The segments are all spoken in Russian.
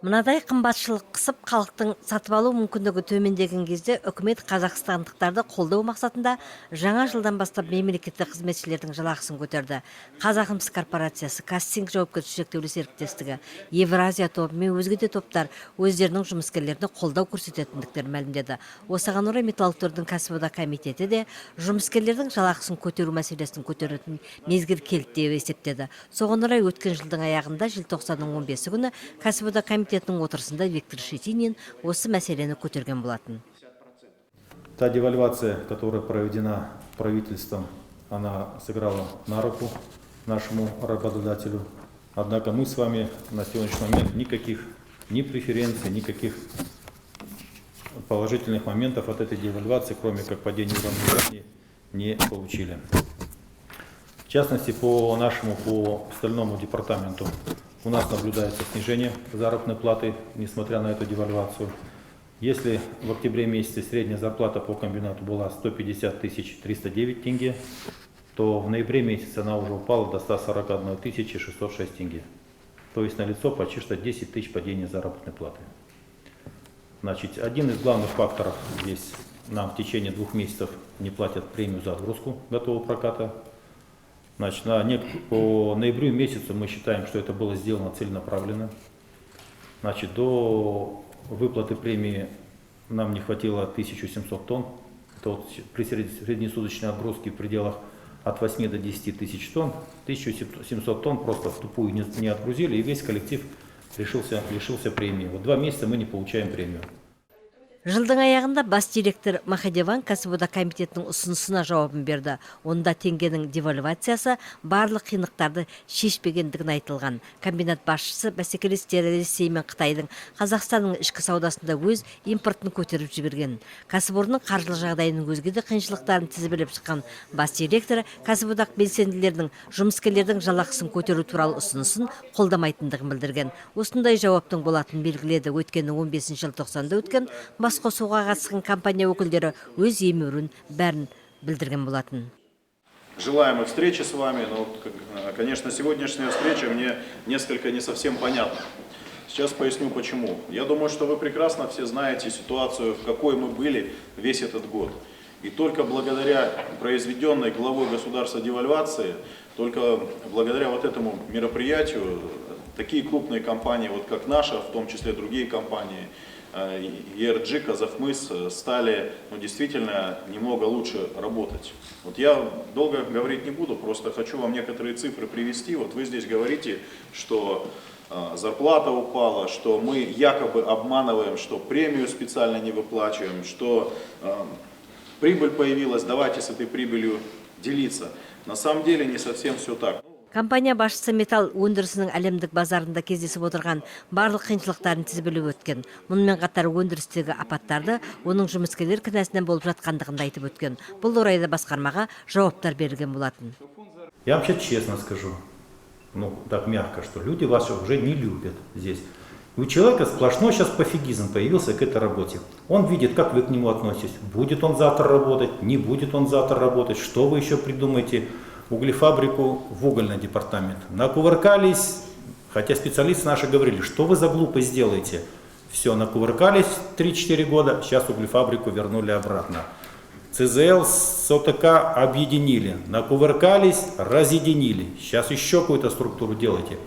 Мынадай қымбатшылық қысып, халықтың сатып алу мүмкіндігі төмендеген кезде үкімет қазақстандықтарды қолдау мақсатында жаңа жылдан бастап мемлекеттік қызметшілердің жалақысын көтерді. Қазақмыс корпорациясы, Казцинк жауапкершілігі шектеулі серіктестігі, Евразия тобы мен өзге де топтар өздерінің жұмыскерлеріне қолдау көрсететіндіктерін мәлімдеді. Осыған орай металлургтердің кәсіподақ комитеті де жұмыскерлердің жалақысын көтеру мәселесін көтеретін мезгіл келді деп есептеді. Соған орай өткен жылдың аяғында желтоқсанның 15 күні кәсіподақ комитетінің отырысында Виктор Щетинин осы мәселені көтерген болатын. Та девальвация, которая проведена правительством, она сыграла на руку нашему работодателю. Однако мы с вами на сегодняшний момент никаких ни преференций, никаких положительных моментов от этой девальвации, кроме как падения уровня жизни, не получили. В частности, по стальному департаменту у нас наблюдается снижение заработной платы, несмотря на эту девальвацию. Если в октябре месяце средняя зарплата по комбинату была 150 309 тенге, то в ноябре месяце она уже упала до 141 606 тенге. То есть налицо почти что 10 тысяч падения заработной платы. Значит, один из главных факторов здесь: нам в течение 2 месяцев не платят премию за отгрузку готового проката. Значит, по ноябрю месяцу мы считаем, что это было сделано целенаправленно. Значит, до выплаты премии нам не хватило 1700 тонн. То при среднесуточной отгрузке в пределах от 8 до 10 тысяч тонн, 1700 тонн просто в тупую не отгрузили, и весь коллектив лишился премии. Вот 2 месяца мы не получаем премию. Жылдың аяғында бас директор Махадеван кәсіподақ комитетінің ұсынысына жауабын берді. Онда теңгенің девальвациясы барлық қиындықтарды шешпегендігін айтылған. Комбинат басшысы бәсекелестері Ресей мен Қытайдың Қазақстанның ішкі саудасында өз импортын көтеріп жіберген. Кәсіпорынның қаржылық жағдайының өзге де қиыншылықтарын тізбелеп шыққан бас директор кәсіподақ белсенділердің жұмыскерлердің жалақысын көтеру туралы ұсынысын қолдамайтындығын білдірген. Осындай жауаптың болатынын белгіледі. Өткеннің 15 желтоқсанда өткен басқосуға қатысқан компания өкілдері өз емеурін бәрін білдірген болатын. Желаемой встречи с вами, но, конечно, сегодняшняя встреча мне несколько не совсем понятна. Сейчас поясню почему. Я думаю, что вы прекрасно все знаете ситуацию, в какой мы были весь этот год. И только благодаря произведенной главой государства девальвации, только благодаря вот этому мероприятию, такие крупные компании, вот как наша, в том числе другие компании, ERG, Казахмыс, стали действительно немного лучше работать. Вот я долго говорить не буду, просто хочу вам некоторые цифры привести. Вот вы здесь говорите, что зарплата упала, что мы якобы обманываем, что премию специально не выплачиваем, что прибыль появилась, давайте с этой прибылью делиться. На самом деле не совсем все так. Компания басшысы металл өндірісінің әлемдік базарында кездесіп отырған барлық қиыншылықтарын тізбелеп өткен. Мұнымен қатар өндірістегі апаттарды оның жұмыскерлер кінәсінен болып жатқандығын айтып өткен. Бұл орайда басқармаға жауаптар берілген болатын. Я вообще честно скажу, так мягко, что люди вас уже не любят здесь. У человека сплошной сейчас пофигизм появился к этой работе. Он видит, как вы к нему относитесь. Будет он завтра работать, не будет он завтра работать, что вы еще придумаете. Углефабрику в угольный департамент. Накувыркались, хотя специалисты наши говорили, что вы за глупость делаете. Все, накувыркались 3-4 года, сейчас углефабрику вернули обратно. ЦЗЛ с ОТК объединили, накувыркались, разъединили. Сейчас еще какую-то структуру делайте.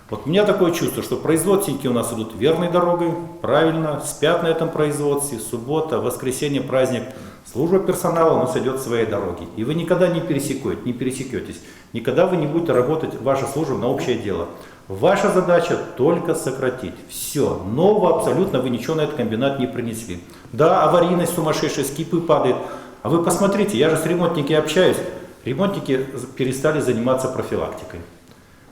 Вот у меня такое чувство, что производственники у нас идут верной дорогой, правильно, спят на этом производстве, суббота, воскресенье, праздник. Служба персонала у нас идет своей дороги. И вы никогда не пересекетесь. Никогда вы не будете работать, ваша служба, на общее дело. Ваша задача только сократить. Все. Нового абсолютно вы ничего на этот комбинат не принесли. Да, аварийность сумасшедшая, скипы падает. А вы посмотрите, я же с ремонтниками общаюсь. Ремонтники перестали заниматься профилактикой.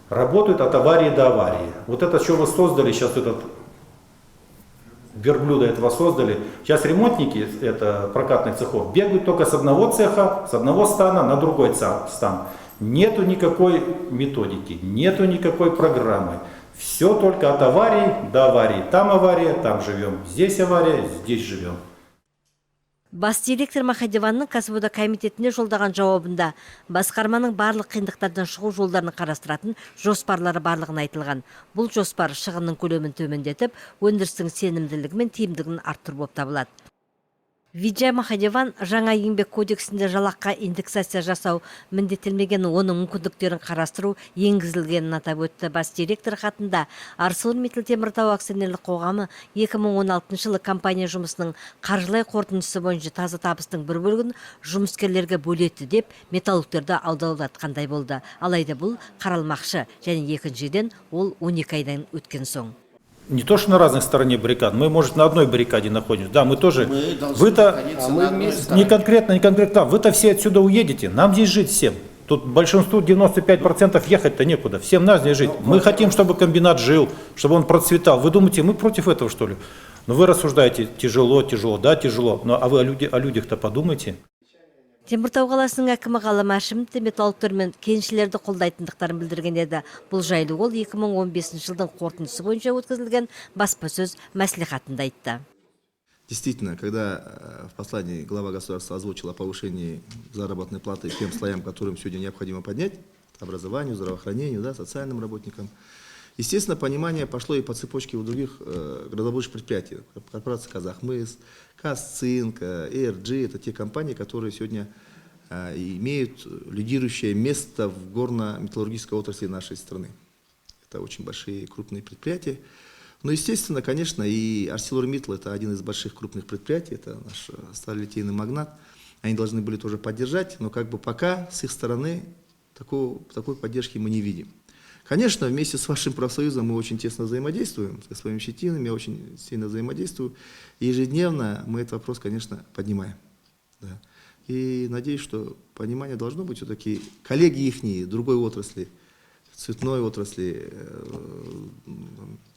Работают от аварии до аварии. Вот это, что вы создали, сейчас этот верблюда этого создали. Сейчас ремонтники прокатных цехов бегают только с одного цеха, с одного стана на другой стан. Нету никакой методики, нету никакой программы. Все только от аварии до аварии. Там авария, там живем. Здесь авария, здесь живем. Бас директор Махадеванның кәсіподақ комитетіне жолдаған жауабында басқарманың барлық қиындықтардан шығу жолдарын қарастыратын жоспарлары барлығын айтылған. Бұл жоспар шығынның көлемін төмендетіп, өндірістің сенімділігі мен тиімділігін арттыру болып табылады. Виджай Махадеван жаңа еңбек кодексінде жалаққа индексация жасау міндеттелмеген, оның мүмкіндіктерін қарастыру енгізілгенін атап өтті. Бас директор хатында ArcelorMittal Теміртау акционерлік қоғамы 2016 жылы компания жұмысының қаржылай қорытындысы бойынша таза табыстың бір бөлігін жұмыскерлерге бөлетті деп металлургтерді алдауратқандай болды. Алайда бұл қаралмақшы, және екіншіден ол 12 айдан өткен соң. Не то, что на разных стороне баррикад, мы, может, на одной баррикаде находимся. Да, мы тоже. Вы-то не конкретно, вы-то все отсюда уедете. Нам здесь жить всем. Тут большинству 95% ехать-то некуда. Всем нам здесь жить. Мы хотим, чтобы комбинат жил, чтобы он процветал. Вы думаете, мы против этого, что ли? Но вы рассуждаете, тяжело, да, тяжело. Но а вы о людях-то подумайте. Теміртау қаласының әкімі Ғалым Әшімов металлургтер мен кеншілерді қолдайтындықтарын білдірген еді. Бұл жайлы ол 2015 жылдың қорытындысы бойынша өткізілген баспасөз мәслихатында айтты. Действительно, когда в послании глава государства озвучил о повышении заработной платы тем слоям, которым сегодня необходимо поднять, образованию, здравоохранению, да, социальным работникам, естественно, понимание пошло и по цепочке у других градобычных предприятий. Корпорация «Казахмыс», «Казцинк», «ERG» – это те компании, которые сегодня имеют лидирующее место в горно-металлургической отрасли нашей страны. Это очень большие крупные предприятия. Но, естественно, конечно, и ArcelorMittal – это один из больших крупных предприятий, это наш сталелитейный магнат. Они должны были тоже поддержать, но как бы пока с их стороны такой поддержки мы не видим. Конечно, вместе с вашим профсоюзом мы очень тесно взаимодействуем, с господином Щетиным я очень сильно взаимодействую. И ежедневно мы этот вопрос, конечно, поднимаем. Да. И надеюсь, что понимание должно быть все-таки коллеги ихние, другой отрасли, цветной отрасли,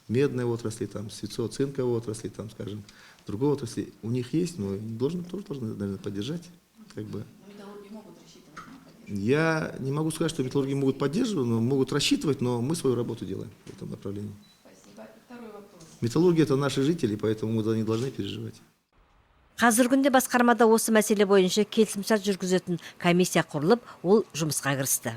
медной отрасли, там, свинцово-цинковой отрасли, там, скажем, другой отрасли. У них есть, но тоже должны, наверное, поддержать. Как бы. Я не могу сказать, что металлурги могут поддерживать, но могут рассчитывать, но мы свою работу делаем в этом направлении. Спасибо. Второй вопрос. Металлурги – это наши жители, поэтому мы не должны переживать. Қазіргі күнде басқармада осы мәселе бойынша келісімшарт жүргізетін комиссия құрылып, ол жұмысқа кірісті.